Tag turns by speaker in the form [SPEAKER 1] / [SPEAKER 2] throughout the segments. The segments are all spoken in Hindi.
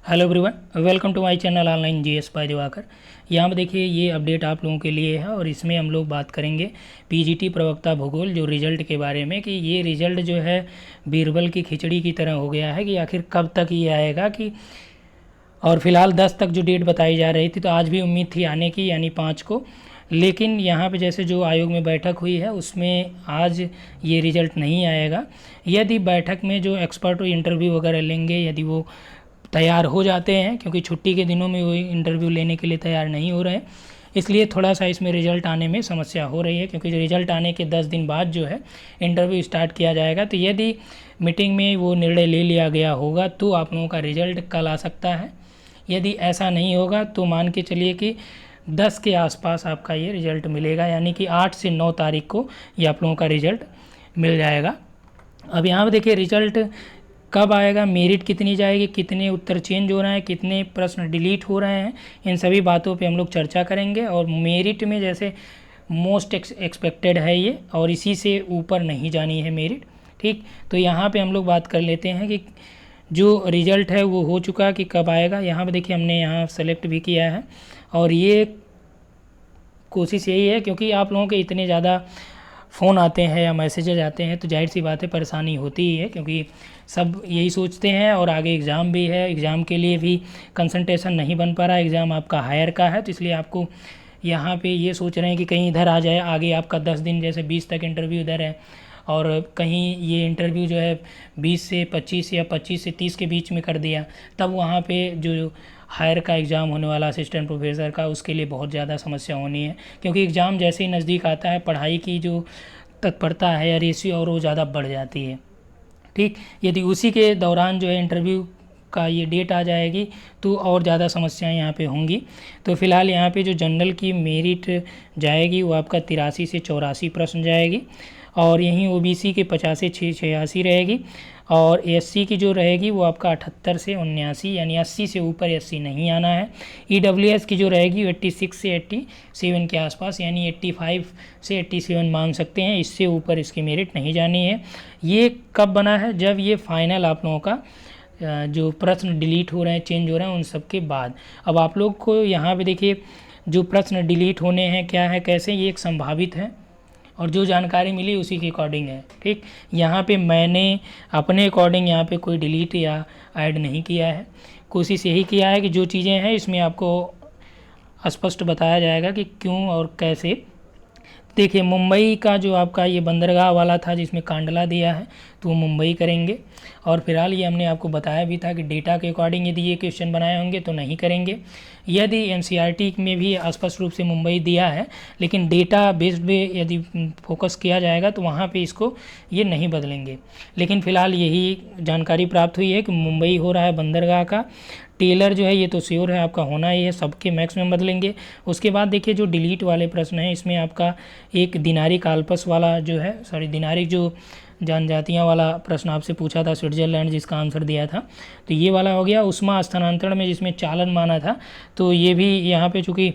[SPEAKER 1] Hello everyone, welcome to my channel online GS by Diwakar. यहाँ पर देखिए ये अपडेट आप लोगों के लिए है और इसमें हम लोग बात करेंगे पीजीटी प्रवक्ता भूगोल जो रिज़ल्ट के बारे में कि ये रिज़ल्ट जो है बीरबल की खिचड़ी की तरह हो गया है कि आखिर कब तक ये आएगा कि और फिलहाल 10 तक जो डेट बताई जा रही थी तो आज भी उम्मीद थी आने की यानी 5 को। लेकिन यहाँ पे जैसे जो आयोग में बैठक हुई है उसमें आज ये रिज़ल्ट नहीं आएगा। यदि बैठक में जो एक्सपर्ट इंटरव्यू वगैरह लेंगे यदि वो तैयार हो जाते हैं, क्योंकि छुट्टी के दिनों में वो इंटरव्यू लेने के लिए तैयार नहीं हो रहे हैं, इसलिए थोड़ा सा इसमें रिज़ल्ट आने में समस्या हो रही है। क्योंकि रिज़ल्ट आने के 10 दिन बाद जो है इंटरव्यू स्टार्ट किया जाएगा, तो यदि मीटिंग में वो निर्णय ले लिया गया होगा तो आप लोगों का रिज़ल्ट कल आ सकता है। यदि ऐसा नहीं होगा तो मान के चलिए कि 10 के आसपास आपका ये रिज़ल्ट मिलेगा, यानी कि 8 से 9 तारीख को ये आप लोगों का रिज़ल्ट मिल जाएगा। अब यहाँ पर देखिए रिज़ल्ट कब आएगा, मेरिट कितनी जाएगी, कितने उत्तर चेंज हो रहे हैं, कितने प्रश्न डिलीट हो रहे हैं, इन सभी बातों पे हम लोग चर्चा करेंगे। और मेरिट में जैसे मोस्ट एक्सपेक्टेड है ये और इसी से ऊपर नहीं जानी है मेरिट, ठीक। तो यहाँ पे हम लोग बात कर लेते हैं कि जो रिज़ल्ट है वो हो चुका कि कब आएगा। यहाँ पे देखिए हमने यहाँ सेलेक्ट भी किया है और ये कोशिश यही है क्योंकि आप लोगों के इतने ज़्यादा फ़ोन आते हैं या मैसेजेज आते हैं तो जाहिर सी बात है परेशानी होती ही है, क्योंकि सब यही सोचते हैं और आगे एग्ज़ाम भी है, एग्ज़ाम के लिए भी कंसंट्रेशन नहीं बन पा रहा। एग्ज़ाम आपका हायर का है तो इसलिए आपको यहाँ पे ये सोच रहे हैं कि कहीं इधर आ जाए, आगे आपका 10 दिन जैसे 20 तक इंटरव्यू इधर है और कहीं ये इंटरव्यू जो है 20 से 25 या 25 से 30 के बीच में कर दिया, तब वहाँ पे जो हायर का एग्ज़ाम होने वाला असिस्टेंट प्रोफेसर का उसके लिए बहुत ज़्यादा समस्या होनी है। क्योंकि एग्ज़ाम जैसे ही नज़दीक आता है पढ़ाई की जो तत्परता है या रेशियो और वो ज़्यादा बढ़ जाती है, ठीक। यदि उसी के दौरान जो है इंटरव्यू का ये डेट आ जाएगी तो और ज़्यादा समस्याएं यहाँ पे होंगी। तो फिलहाल यहाँ पे जो जनरल की मेरिट जाएगी वो आपका 83 से 84 प्रश्न जाएगी और यहीं ओबीसी के 50 से 86 रहेगी और एससी की जो रहेगी वो आपका 78 से 79 यानी 80 से ऊपर एससी नहीं आना है। ईडब्ल्यूएस की जो रहेगी 86 से 87 के आसपास यानी 85 से 87 मांग सकते हैं, इससे ऊपर इसकी मेरिट नहीं जानी है। ये कब बना है, जब ये फाइनल आप लोगों का जो प्रश्न डिलीट हो रहे हैं चेंज हो रहे हैं उन सब के बाद। अब आप लोग को यहाँ पे देखिए जो प्रश्न डिलीट होने हैं क्या है कैसे, ये एक संभावित है और जो जानकारी मिली उसी के अकॉर्डिंग है, ठीक। यहाँ पे मैंने अपने अकॉर्डिंग यहाँ पे कोई डिलीट या ऐड नहीं किया है। कोशिश यही किया है कि जो चीज़ें हैं इसमें आपको स्पष्ट बताया जाएगा कि क्यों और कैसे। देखिए मुंबई का जो आपका ये बंदरगाह वाला था जिसमें कांडला दिया है तो वो मुंबई करेंगे और फिलहाल ये हमने आपको बताया भी था कि डेटा के अकॉर्डिंग यदि ये क्वेश्चन बनाए होंगे तो नहीं करेंगे। यदि एनसीईआरटी में भी स्पष्ट रूप से मुंबई दिया है लेकिन डेटा बेस्ड पे यदि फोकस किया जाएगा तो वहाँ पे इसको ये नहीं बदलेंगे। लेकिन फ़िलहाल यही जानकारी प्राप्त हुई है कि मुंबई हो रहा है बंदरगाह का। टेलर जो है ये तो श्योर है आपका होना ही है, सबके मैक्स में बदलेंगे। उसके बाद देखिए जो डिलीट वाले प्रश्न हैं इसमें आपका एक दिनारी काल्पस वाला जो है दिनारी जो जनजातियाँ वाला प्रश्न आपसे पूछा था स्विट्ज़रलैंड जिसका आंसर दिया था तो ये वाला हो गया। उष्मा स्थानांतरण में जिसमें चालन माना था तो ये भी यहाँ पे चूँकि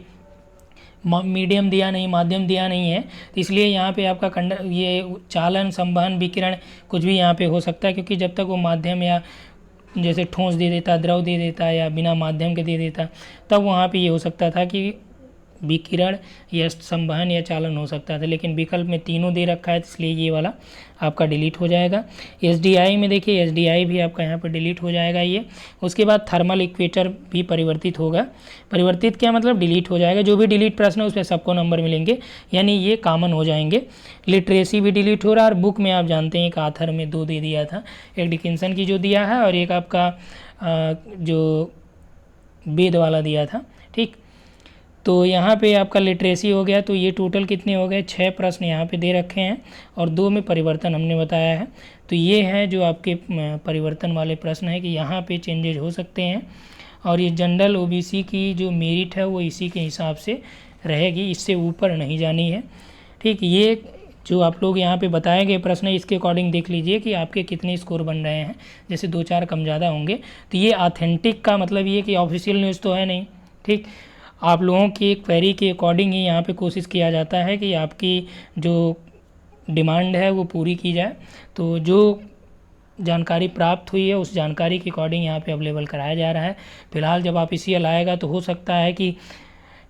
[SPEAKER 1] मीडियम दिया नहीं माध्यम दिया नहीं है तो इसलिए यहाँ पे आपका ये चालन संवहन विकिरण कुछ भी यहाँ पे हो सकता है, क्योंकि जब तक वो माध्यम या जैसे ठोस दे देता, द्रव दे देता या बिना माध्यम के दे देता तब वहाँ पे ये हो सकता था कि विकिरण या संवहन या चालन हो सकता था, लेकिन विकल्प में तीनों दे रखा है इसलिए ये वाला आपका डिलीट हो जाएगा। एसडीआई में देखिए एसडीआई भी आपका यहाँ पर डिलीट हो जाएगा ये। उसके बाद थर्मल इक्वेटर भी परिवर्तित होगा। परिवर्तित क्या मतलब, डिलीट हो जाएगा। जो भी डिलीट प्रश्न है उस पर सबको नंबर मिलेंगे यानी ये कॉमन हो जाएंगे। लिटरेसी भी डिलीट हो रहा है और बुक में आप जानते हैं एक आथर में 2 दे दिया था, एक डिकिंसन की जो दिया है और एक आपका जो वेद वाला दिया था, ठीक। तो यहाँ पे आपका लिटरेसी हो गया। तो ये टोटल कितने हो गए, 6 प्रश्न यहाँ पे दे रखे हैं और 2 में परिवर्तन हमने बताया है। तो ये है जो आपके परिवर्तन वाले प्रश्न है कि यहाँ पे चेंजेज हो सकते हैं और ये जनरल ओबीसी की जो मेरिट है वो इसी के हिसाब से रहेगी, इससे ऊपर नहीं जानी है, ठीक। ये जो आप लोग यहाँ पे बताए गए प्रश्न है इसके अकॉर्डिंग देख लीजिए कि आपके कितने स्कोर बन रहे हैं। जैसे 2-4 कम ज़्यादा होंगे तो ये ऑथेंटिक का मतलब ये कि ऑफिशियल न्यूज़ तो है नहीं, ठीक। आप लोगों की क्वेरी के अकॉर्डिंग ही यहाँ पे कोशिश किया जाता है कि आपकी जो डिमांड है वो पूरी की जाए। तो जो जानकारी प्राप्त हुई है उस जानकारी के अकॉर्डिंग यहाँ पे अवेलेबल कराया जा रहा है। फिलहाल जब ऑफिशियल आएगा तो हो सकता है कि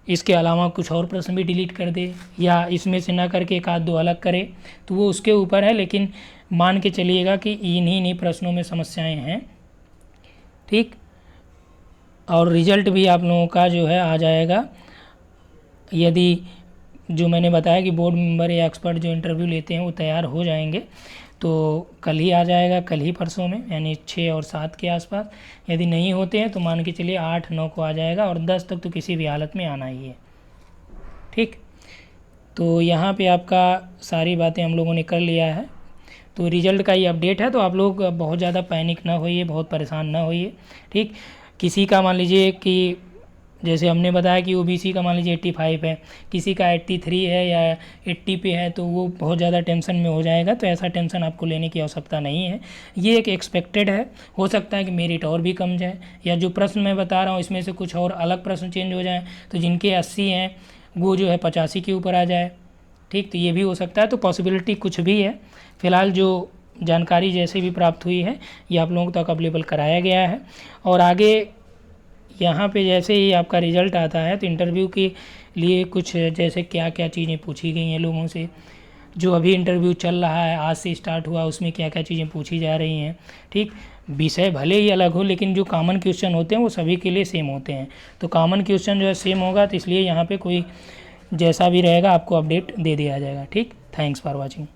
[SPEAKER 1] इसके अलावा कुछ और प्रश्न भी डिलीट कर दे या इसमें से ना करके एक आध दो अलग करे, तो वो उसके ऊपर है, लेकिन मान के चलिएगा कि इन्हीं प्रश्नों में समस्याएं हैं। ठीक, और रिजल्ट भी आप लोगों का जो है आ जाएगा, यदि जो मैंने बताया कि बोर्ड मेंबर या एक्सपर्ट जो इंटरव्यू लेते हैं वो तैयार हो जाएंगे तो कल ही आ जाएगा, कल ही परसों में, यानी 6 और 7 के आसपास। यदि नहीं होते हैं तो मान के चलिए 8-9 को आ जाएगा, और 10 तक तो किसी भी हालत में आना ही है। ठीक, तो यहाँ पे आपका सारी बातें हम लोगों ने कर लिया है। तो रिज़ल्ट का ये अपडेट है, तो आप लोग बहुत ज़्यादा पैनिक ना होइए, बहुत परेशान ना होइए। ठीक, किसी का मान लीजिए कि जैसे हमने बताया कि ओबीसी का मान लीजिए 85 है, किसी का 83 है या 80 पे है, तो वो बहुत ज़्यादा टेंशन में हो जाएगा। तो ऐसा टेंशन आपको लेने की आवश्यकता नहीं है, ये एक एक्सपेक्टेड है। हो सकता है कि मेरिट और भी कम जाए, या जो प्रश्न मैं बता रहा हूँ इसमें से कुछ और अलग प्रश्न चेंज हो जाए, तो जिनके 80 हैं वो जो है 85 के ऊपर आ जाए। ठीक, तो ये भी हो सकता है, तो पॉसिबिलिटी कुछ भी है। फ़िलहाल जो जानकारी जैसे भी प्राप्त हुई है ये आप लोगों तक अवेलेबल कराया गया है। और आगे यहाँ पे जैसे ही आपका रिज़ल्ट आता है तो इंटरव्यू के लिए कुछ जैसे क्या क्या चीज़ें पूछी गई हैं लोगों से, जो अभी इंटरव्यू चल रहा है, आज से स्टार्ट हुआ, उसमें क्या क्या चीज़ें पूछी जा रही हैं। ठीक, विषय भले ही अलग हो लेकिन जो कॉमन क्वेश्चन होते हैं वो सभी के लिए सेम होते हैं। तो कॉमन क्वेश्चन जो है सेम होगा, तो इसलिए यहाँ पे कोई जैसा भी रहेगा आपको अपडेट दे दिया जाएगा। ठीक, थैंक्स फॉर वॉचिंग।